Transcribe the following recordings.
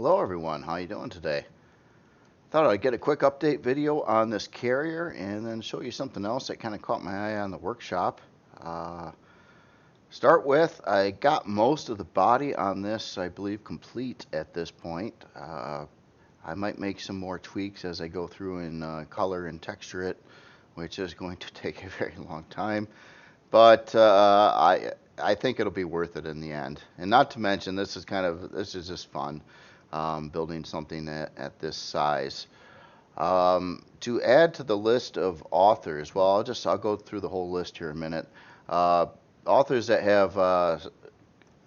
Hello everyone, how you doing today? Thought I'd get a quick update video on this carrier and then show you something else that kind of caught my eye on the workshop. Uh, Start with, I got most of the body on this, I believe, complete at this point. I might make some more tweaks as I go through and color and texture it, which is going to take a very long time. But I think it'll be worth it in the end. And not to mention, this is just fun, building something at this size. To add to the list of authors, well, I'll go through the whole list here in a minute. Authors that have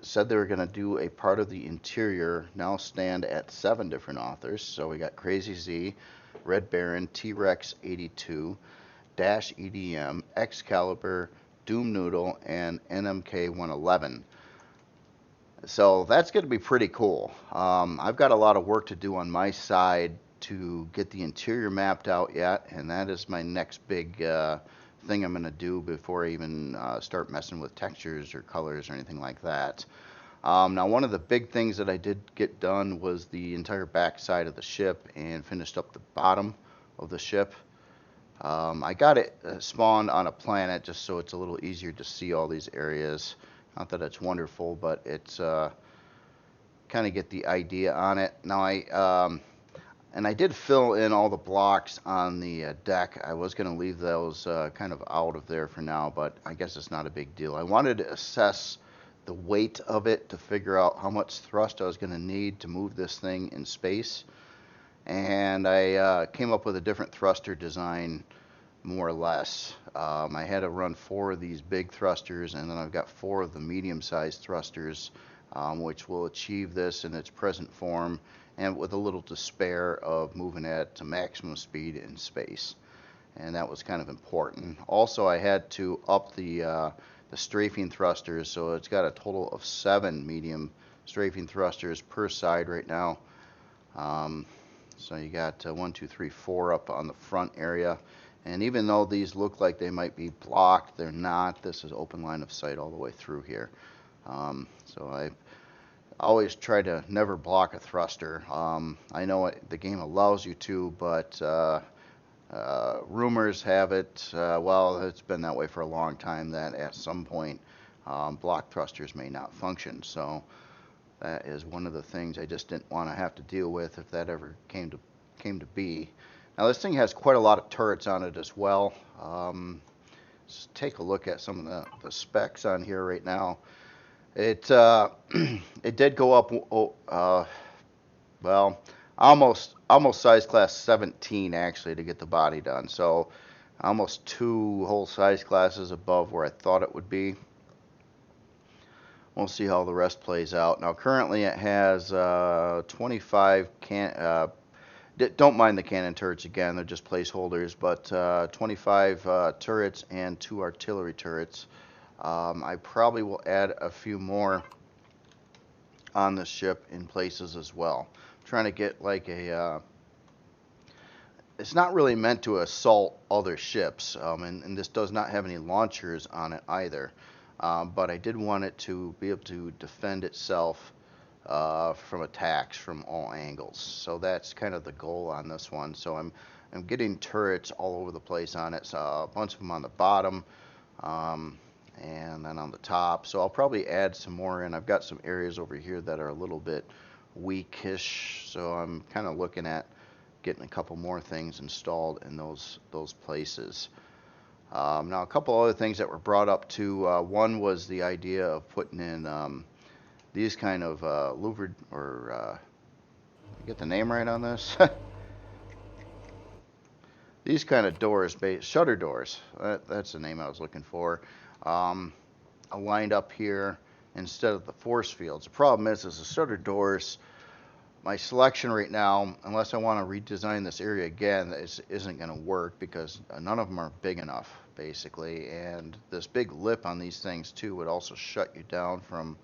said they were going to do a part of the interior now stand at 7 different authors. So we got CrazyZ, Red Baron, T-Rex 82, Dash EDM, Excalibur, Doom Noodle, and NMK 111. So that's going to be pretty cool. I've got a lot of work to do on my side to get the interior mapped out yet, and that is my next big thing I'm going to do before I even start messing with textures or colors or anything like that. Now, one of the big things that I did get done was the entire back side of the ship and finished up the bottom of the ship. I got it spawned on a planet just so it's a little easier to see all these areas. Not that it's wonderful, but it's kind of get the idea on it. Now I did fill in all the blocks on the deck. I was going to leave those kind of out of there for now, but I guess it's not a big deal. I wanted to assess the weight of it to figure out how much thrust I was going to need to move this thing in space. And I came up with a different thruster design, more or less. I had to run 4 of these big thrusters, and then I've got 4 of the medium-sized thrusters, which will achieve this in its present form, and with a little to spare of moving it to maximum speed in space. And that was kind of important. Also, I had to up the strafing thrusters, so it's got a total of 7 medium strafing thrusters per side right now. So you got 1, 2, 3, 4 up on the front area. And even though these look like they might be blocked, they're not. This is open line of sight all the way through here. So I always try to never block a thruster. I know the game allows you to, but rumors have it, well, it's been that way for a long time, that at some point block thrusters may not function. So that is one of the things I just didn't want to have to deal with if that ever came to be. Now this thing has quite a lot of turrets on it as well. Let's take a look at some of the specs on here right now. It it did go up, well, almost size class 17 actually to get the body done. So almost 2 whole size classes above where I thought it would be. We'll see how the rest plays out. Now currently it has 25 don't mind the cannon turrets again, they're just placeholders, but 25 turrets and 2 artillery turrets. I probably will add a few more on the ship in places as well. I'm trying to get like it's not really meant to assault other ships, and this does not have any launchers on it either. But I did want it to be able to defend itself from attacks from all angles. So that's kind of the goal on this one. So I'm getting turrets all over the place on it. So a bunch of them on the bottom, and then on the top. So I'll probably add some more in. I've got some areas over here that are a little bit weakish. So I'm kind of looking at getting a couple more things installed in those places. Now, a couple other things that were brought up too. One was the idea of putting in these kind of louvered, or get the name right on this? These kind of doors, shutter doors. That's the name I was looking for. Aligned up here instead of the force fields. The problem is the shutter doors. My selection right now, unless I want to redesign this area again, isn't going to work because none of them are big enough, basically. And this big lip on these things, too, would also shut you down from...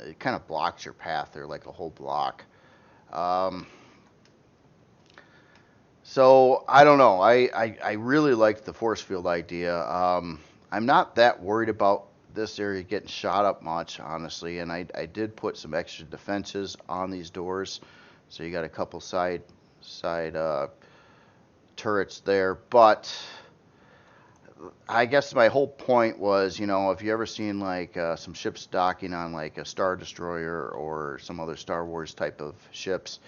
it kind of blocks your path there, like a whole block. So, I don't know. I really like the force field idea. I'm not that worried about this area getting shot up much, honestly, and I did put some extra defenses on these doors, so you got a couple side turrets there. But I guess my whole point was, you know, if you ever seen like some ships docking on like a Star Destroyer or some other Star Wars type of ships,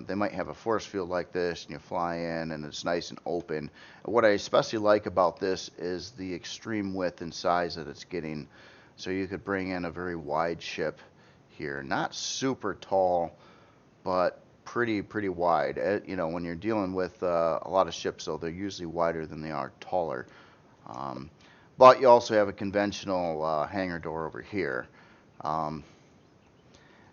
they might have a force field like this, and you fly in, and it's nice and open. What I especially like about this is the extreme width and size that it's getting. So you could bring in a very wide ship here, not super tall, but pretty wide. You know, when you're dealing with a lot of ships, though, they're usually wider than they are taller. But you also have a conventional hangar door over here.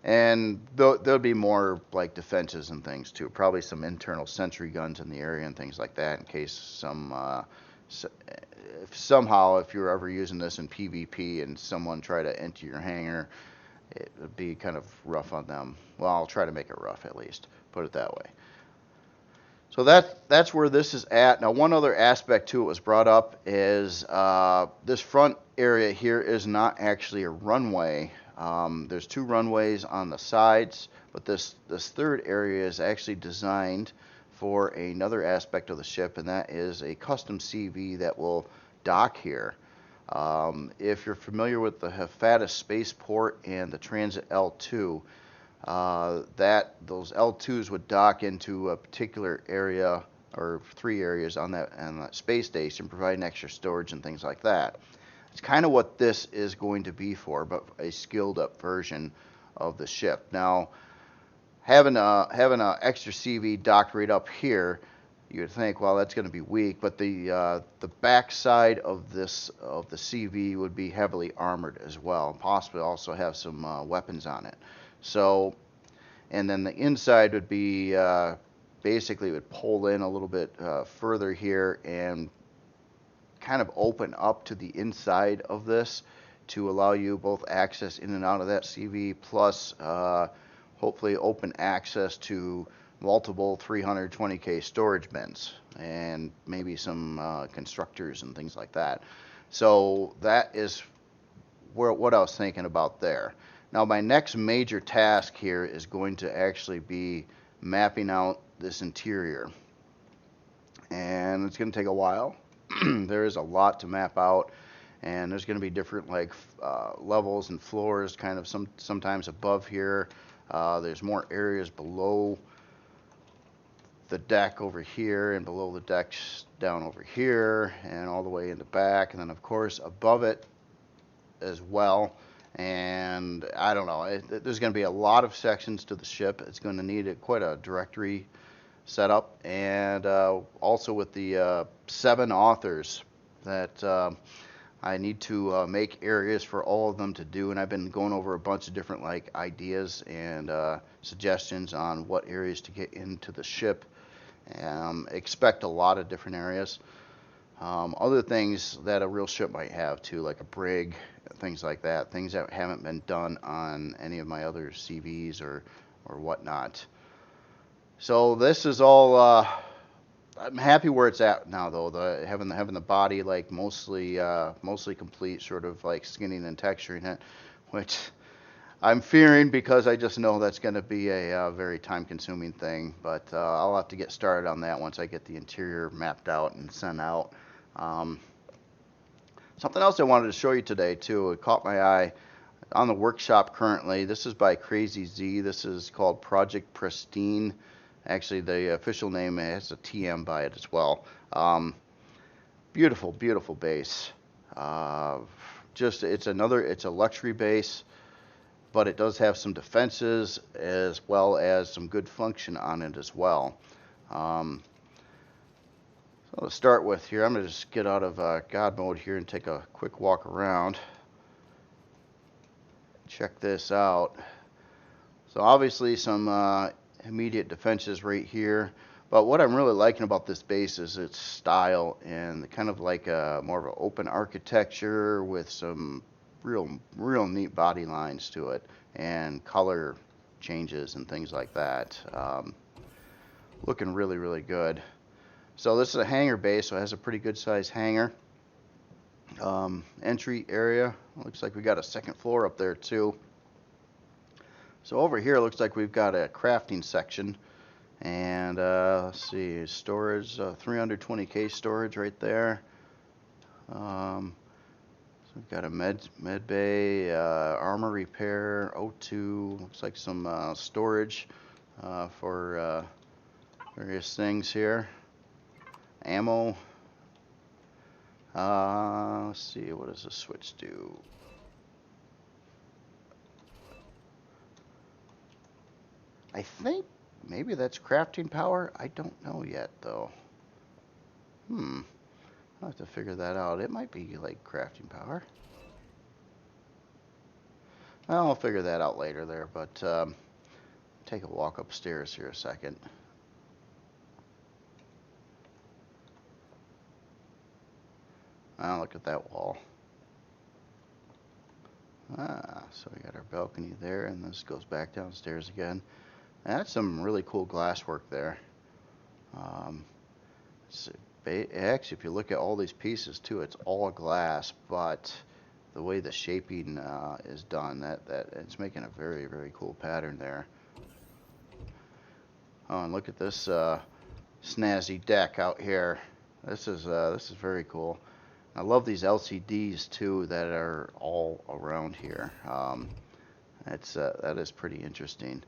And there'll be more like defenses and things too. Probably some internal sentry guns in the area and things like that in case if you're ever using this in PvP and someone try to enter your hangar, it would be kind of rough on them. Well, I'll try to make it rough at least, put it that way. So that's where this is at. Now, one other aspect to it was brought up is this front area here is not actually a runway. There's 2 runways on the sides, but this third area is actually designed for another aspect of the ship, and that is a custom CV that will dock here. If you're familiar with the Hephaestus spaceport and the Transit L2, those L2s would dock into a particular area or 3 areas on that space station, providing extra storage and things like that. It's kind of what this is going to be for, but a scaled up version of the ship. Now, having a extra CV docked right up here, you would think, well, that's going to be weak, but the back side of the CV would be heavily armored as well, possibly also have some weapons on it. So, and then the inside would be basically it would pull in a little bit further here and kind of open up to the inside of this to allow you both access in and out of that CV, plus hopefully open access to multiple 320K storage bins and maybe some constructors and things like that. So that is what I was thinking about there. Now, my next major task here is going to actually be mapping out this interior, and it's going to take a while. There is a lot to map out, and there's going to be different like levels and floors, kind of sometimes above here. There's more areas below the deck over here, and below the decks down over here, and all the way in the back, and then of course above it as well. And I don't know, there's going to be a lot of sections to the ship. It's going to need quite a directory setup, and also with the 7 authors that I need to make areas for all of them to do, and I've been going over a bunch of different like ideas and suggestions on what areas to get into the ship. Expect a lot of different areas. Other things that a real ship might have too, like a brig, things like that, things that haven't been done on any of my other CVs or whatnot. So this is all. I'm happy where it's at now, though. Having the body like mostly complete, sort of like skinning and texturing it, which I'm fearing because I just know that's going to be a very time-consuming thing. But I'll have to get started on that once I get the interior mapped out and sent out. Something else I wanted to show you today too. It caught my eye on the workshop currently. This is by CrazyZ. This is called Project Pristine. Actually, the official name has a TM by it as well. Beautiful, beautiful base. It's a luxury base, but it does have some defenses as well as some good function on it as well. So let's start with here. I'm going to just get out of God mode here and take a quick walk around. Check this out. So obviously some immediate defenses right here. But what I'm really liking about this base is its style and kind of like more of an open architecture with some real neat body lines to it and color changes and things like that. Looking really good. So this is a hangar base, so it has a pretty good size hangar. entry area. Looks like we got a second floor up there too. So over here looks like we've got a crafting section, and let's see, storage, 320K storage right there. So we've got a med bay, armor repair, O2. Looks like some storage for various things here. Ammo. Let's see, what does the switch do? I think maybe that's crafting power. I don't know yet, though. I'll have to figure that out. It might be like crafting power. I'll figure that out later there, but take a walk upstairs here a second. Look at that wall. So we got our balcony there, and this goes back downstairs again. And that's some really cool glass work there. Actually, if you look at all these pieces too, it's all glass, but the way the shaping is done, that it's making a very, very cool pattern there. Oh, and look at this snazzy deck out here. This is very cool. I love these LCDs too that are all around here. That is pretty interesting.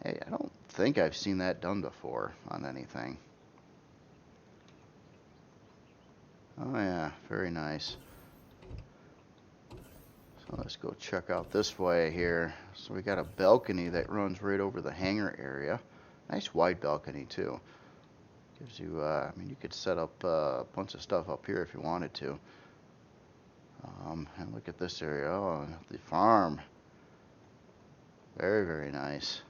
Hey, I don't think I've seen that done before on anything. Oh yeah, very nice. So let's go check out this way here. So we got a balcony that runs right over the hangar area. Nice wide balcony too. Gives you, I mean, you could set up a bunch of stuff up here if you wanted to. And look at this area. Oh, the farm. Very, very nice.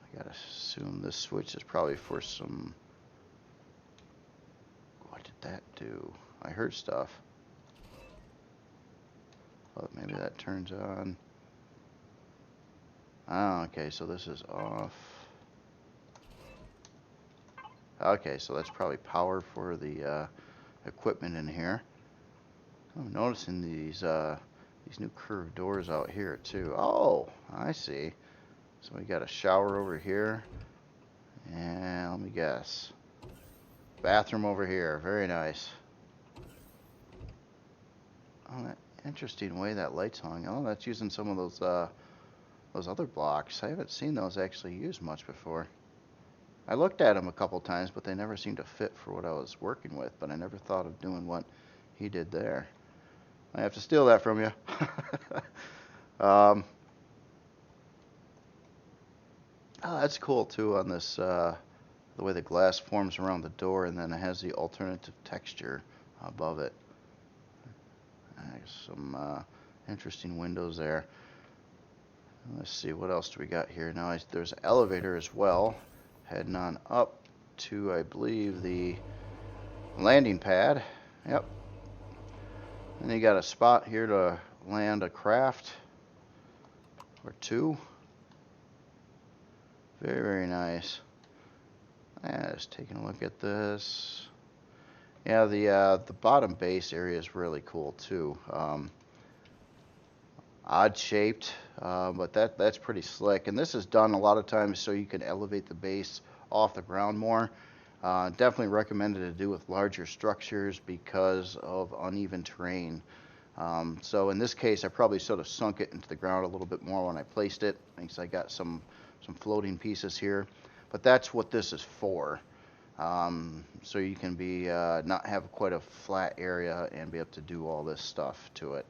I gotta assume this switch is probably for some... What did that do? I heard stuff. Oh, maybe that turns on. Oh, okay, so this is off. Okay, so that's probably power for the equipment in here. I'm noticing these new curved doors out here too. Oh, I see. So we got a shower over here, and let me guess, bathroom over here. Very nice. Oh, that interesting way that light's hung. Oh, that's using some of those other blocks. I haven't seen those actually used much before. I looked at them a couple times, but they never seemed to fit for what I was working with. But I never thought of doing what he did there. I have to steal that from you. Oh, that's cool too on this, the way the glass forms around the door, and then it has the alternative texture above it. Some interesting windows there. Let's see, what else do we got here? Now there's an elevator as well, heading on up to, I believe, the landing pad. Yep. And you got a spot here to land a craft or two. Very, very nice. Just taking a look at this. Yeah, the bottom base area is really cool too. Odd shaped, but that's pretty slick. And this is done a lot of times so you can elevate the base off the ground more. Definitely recommended to do with larger structures because of uneven terrain. So in this case, I probably sort of sunk it into the ground a little bit more when I placed it, because I got some floating pieces here. But that's what this is for. So you can be not have quite a flat area and be able to do all this stuff to it.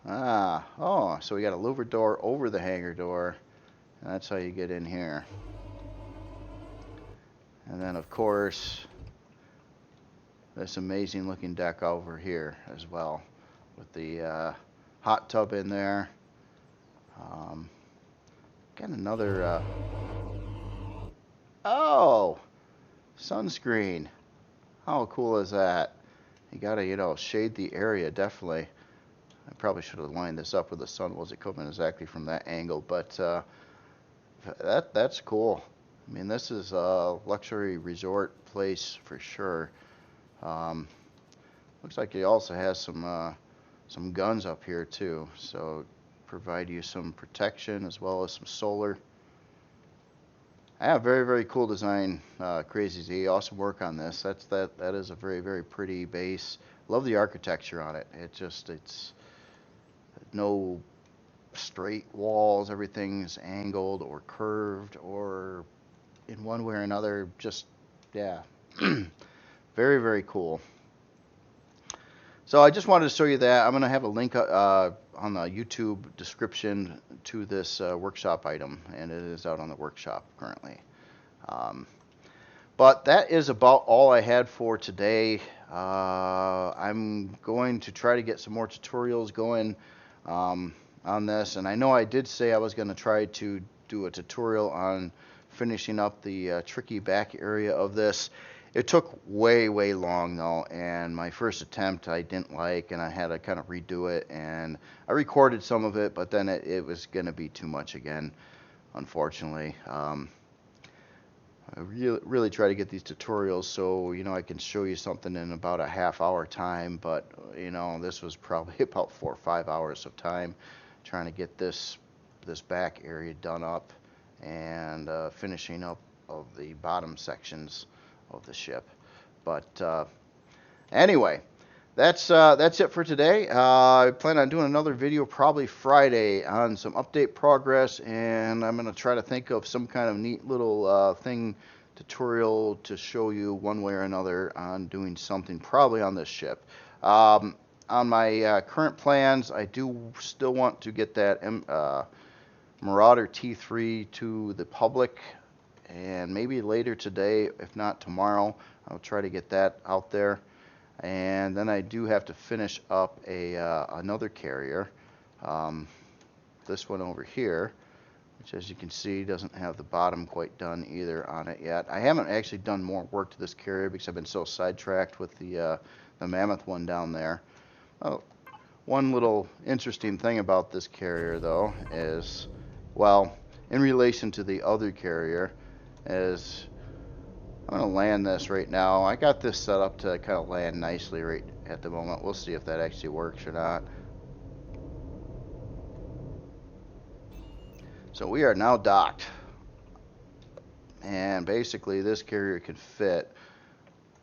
Oh, so we got a louver door over the hangar door, and that's how you get in here. And then, of course, this amazing looking deck over here as well, with the hot tub in there. Got another, oh, sunscreen. How cool is that? You gotta, shade the area, definitely. I probably should have lined this up where the sun wasn't coming exactly from that angle, but that's cool. I mean, this is a luxury resort place for sure. Looks like he also has some guns up here too, so provide you some protection as well as some solar. I have very cool design, CrazyZ. Awesome work on this. That is a very pretty base. Love the architecture on it. It's no straight walls. Everything's angled or curved or in one way or another. Just yeah, very cool. So I just wanted to show you that. I'm going to have a link on the YouTube description to this workshop item, and it is out on the workshop currently. But that is about all I had for today. I'm going to try to get some more tutorials going on this, and I know I did say I was going to try to do a tutorial on finishing up the tricky back area of this. It took way long though, and my first attempt I didn't like, and I had to kind of redo it, and I recorded some of it, but then it was going to be too much again, unfortunately. I really try to get these tutorials so, you know, I can show you something in about a half-hour time, but, you know, this was probably about 4 or 5 hours of time trying to get this back area done up and finishing up of the bottom sections of the ship. But anyway, that's it for today. I plan on doing another video probably Friday on some update progress, and I'm going to try to think of some kind of neat little tutorial to show you one way or another on doing something probably on this ship. On my current plans, I do still want to get that Marauder T3 to the public, and maybe later today, if not tomorrow, I'll try to get that out there. And then I do have to finish up another carrier, this one over here, which, as you can see, doesn't have the bottom quite done either on it yet. I haven't actually done more work to this carrier because I've been so sidetracked with the Mammoth one down there. Oh, one little interesting thing about this carrier, though, is, well, in relation to the other carrier, is I'm going to land this right now. I got this set up to kind of land nicely right at the moment. We'll see if that actually works or not. So we are now docked, and basically this carrier can fit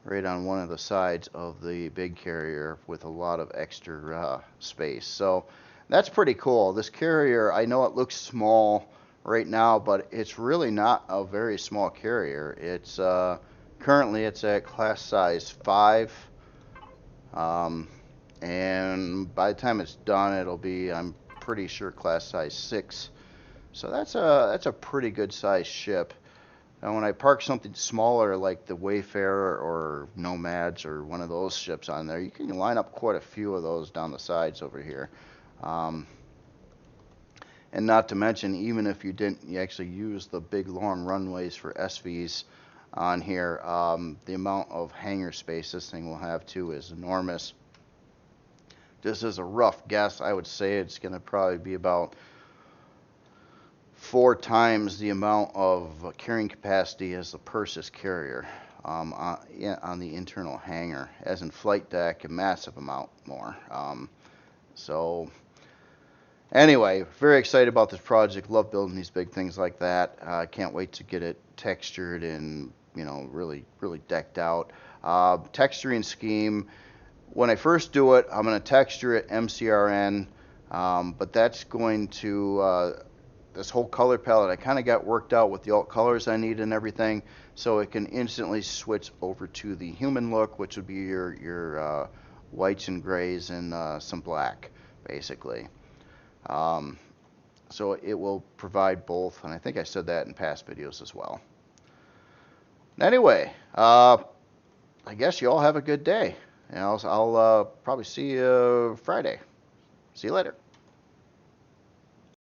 right on one of the sides of the big carrier with a lot of extra space. So that's pretty cool. This carrier, I know it looks small right now, but it's really not a very small carrier. It's currently it's at class size 5, and by the time it's done, it'll be, I'm pretty sure, class size 6. So that's a pretty good size ship. And when I park something smaller like the Wayfarer or Nomads or one of those ships on there, you can line up quite a few of those down the sides over here. And not to mention, even if you didn't actually use the big long runways for SVs on here, the amount of hangar space this thing will have too is enormous. Just as a rough guess, I would say it's going to probably be about 4 times the amount of carrying capacity as the Persis carrier on the internal hangar. As in flight deck, a massive amount more. So anyway, very excited about this project. Love building these big things like that. I can't wait to get it textured and, you know, really decked out. Texturing scheme, when I first do it, I'm going to texture it MCRN, but that's going to this whole color palette, I kind of got worked out with the alt colors I need and everything, so it can instantly switch over to the human look, which would be your whites and grays and some black, basically. So it will provide both, and I think I said that in past videos as well. Anyway, I guess you all have a good day, and I'll probably see you Friday. See you later.